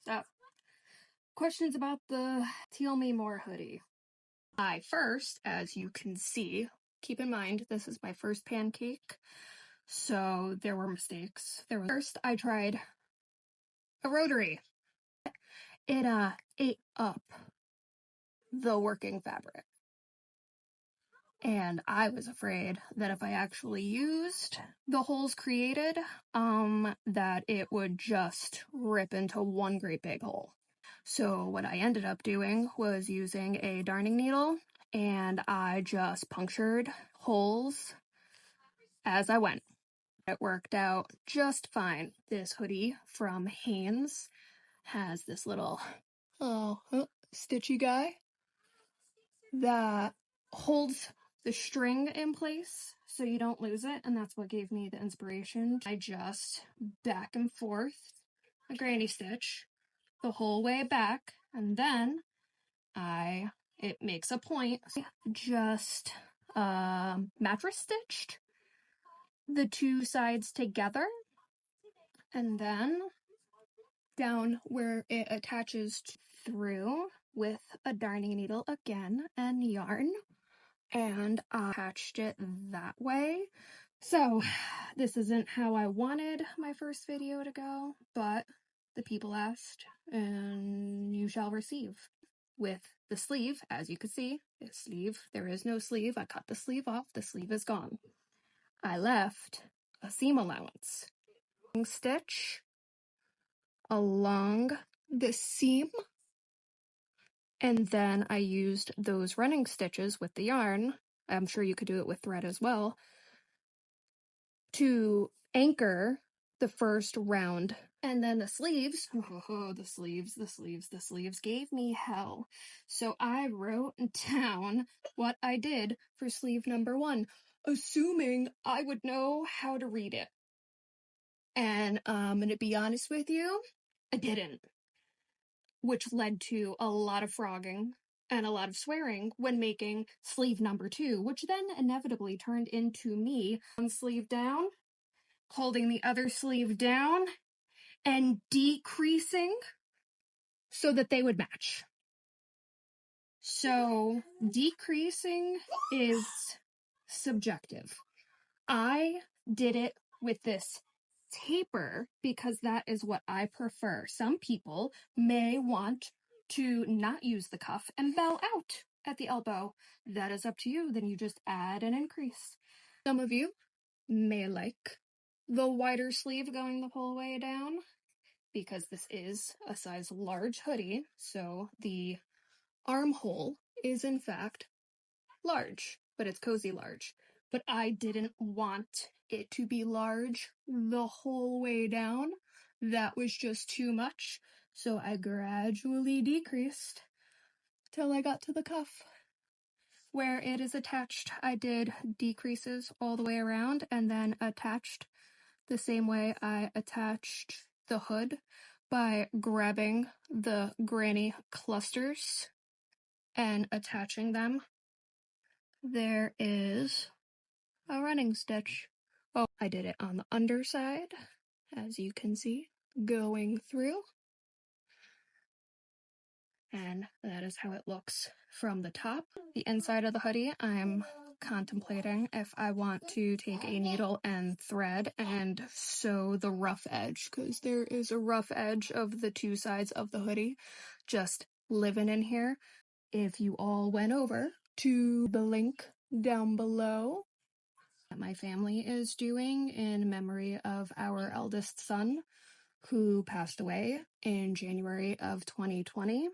So, questions about the Teal Me More hoodie. First, as you can see, keep in mind this is my first pancake, so there were mistakes. First, I tried a rotary. It ate up the working fabric. And I was afraid that if I actually used the holes created, that it would just rip into one great big hole. So what I ended up doing was using a darning needle, and I just punctured holes as I went. It worked out just fine. This hoodie from Hanes has this little stitchy guy that holds the string in place so you don't lose it, and that's what gave me the inspiration. I just back and forth a granny stitch the whole way back, and then it makes a point, just mattress stitched the two sides together, and then down where it attaches through with a darning needle again and yarn, and I attached it that way. So this isn't how I wanted my first video to go, but the people asked and you shall receive. With the sleeve, as you can see, this sleeve, there is no sleeve. I cut the sleeve off, the sleeve is gone. I left a seam allowance. Stitch along the seam, and then I used those running stitches with the yarn, I'm sure you could do it with thread as well, to anchor the first round. And then the sleeves, the sleeves gave me hell. So I wrote down what I did for sleeve number 1, assuming I would know how to read it. And I'm gonna be honest with you, I didn't. Which led to a lot of frogging and a lot of swearing when making sleeve number 2, which then inevitably turned into me one sleeve down, holding the other sleeve down, and decreasing so that they would match. So decreasing is subjective. I did it with this taper because that is what I prefer. Some people may want to not use the cuff and bow out at the elbow. That is up to you. Then you just add an increase. Some of you may like the wider sleeve going the whole way down because this is a size large hoodie, so the armhole is in fact large, but it's cozy large. But I didn't want it to be large the whole way down. That was just too much. So I gradually decreased till I got to the cuff. Where it is attached, I did decreases all the way around and then attached the same way I attached the hood by grabbing the granny clusters and attaching them. There is a running stitch. Oh, I did it on the underside, as you can see, going through. And that is how it looks from the top. The inside of the hoodie, I'm contemplating if I want to take a needle and thread and sew the rough edge, because there is a rough edge of the two sides of the hoodie just living in here. If you all went over to the link down below that my family is doing in memory of our eldest son who passed away in January of 2020.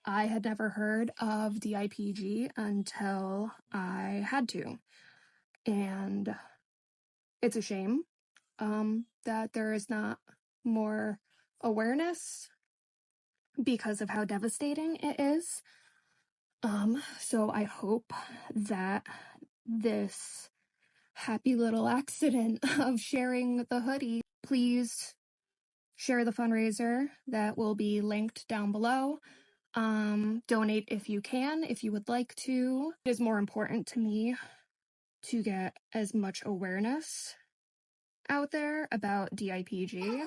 I had never heard of DIPG until I had to, and it's a shame that there is not more awareness because of how devastating it is. So I hope that this happy little accident of sharing the hoodie, please share the fundraiser that will be linked down below. Donate if you can, if you would like to. It is more important to me to get as much awareness out there about DIPG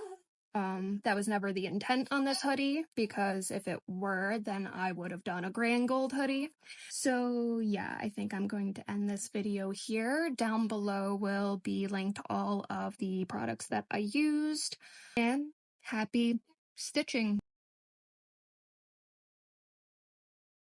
That was never the intent on this hoodie, because if it were, then I would have done a gray and gold hoodie. So yeah, I think I'm going to end this video here. Down below will be linked all of the products that I used, and happy stitching.